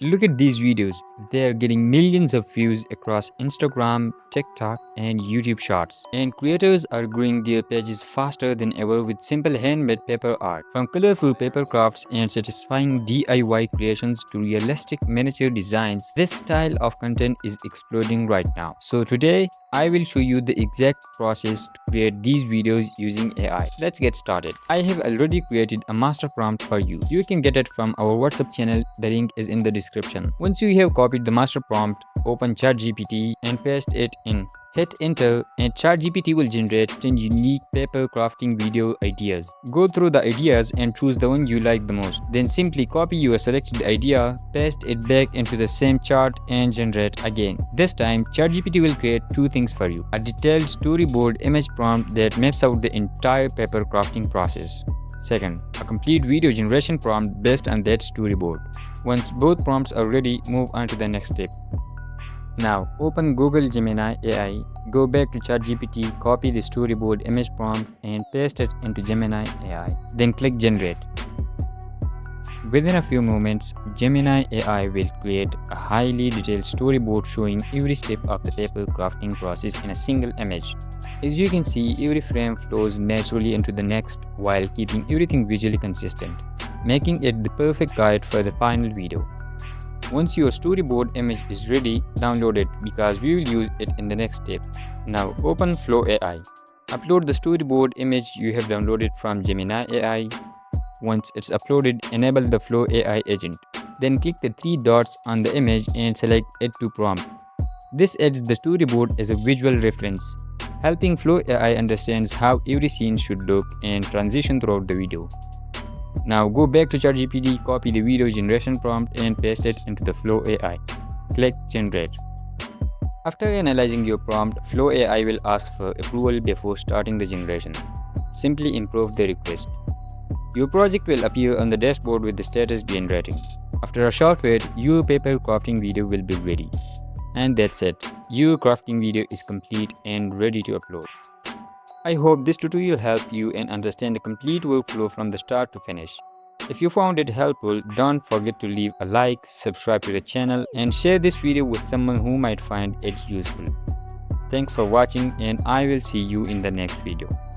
Look at these videos. They are getting millions of views across Instagram, TikTok, and YouTube Shorts. And creators are growing their pages faster than ever with simple handmade paper art. From colorful paper crafts and satisfying DIY creations to realistic miniature designs, this style of content is exploding right now. So today, I will show you the exact process to create these videos using AI. Let's get started. I have already created a master prompt for you. You can get it from our WhatsApp channel. The link is in the description. Once you have copied the master prompt, open ChatGPT and paste it in. Hit enter and ChatGPT will generate 10 unique paper crafting video ideas. Go through the ideas and choose the one you like the most. Then simply copy your selected idea, paste it back into the same chart and generate again. This time ChatGPT will create two things for you: a detailed storyboard image prompt that maps out the entire paper crafting process. Second, a complete video generation prompt based on that storyboard. Once both prompts are ready, move on to the next step. Now, open Google Gemini AI, go back to ChatGPT, copy the storyboard image prompt and paste it into Gemini AI. Then click Generate. Within a few moments, Gemini AI will create a highly detailed storyboard showing every step of the paper crafting process in a single image. As you can see, every frame flows naturally into the next while keeping everything visually consistent, making it the perfect guide for the final video. Once your storyboard image is ready, download it because we will use it in the next step. Now open Flow AI. Upload the storyboard image you have downloaded from Gemini AI. Once it's uploaded, enable the Flow AI agent. Then click the three dots on the image and select Add to Prompt. This adds the storyboard as a visual reference, helping Flow AI understands how every scene should look and transition throughout the video. Now go back to ChatGPT, copy the video generation prompt and paste it into the Flow AI. Click Generate. After analyzing your prompt, Flow AI will ask for approval before starting the generation. Simply improve the request. Your project will appear on the dashboard with the status generating. After a short wait, your paper crafting video will be ready. And that's it. Your crafting video is complete and ready to upload. I hope this tutorial helped you and understand the complete workflow from the start to finish. If you found it helpful, don't forget to leave a like, subscribe to the channel and share this video with someone who might find it useful. Thanks for watching and I will see you in the next video.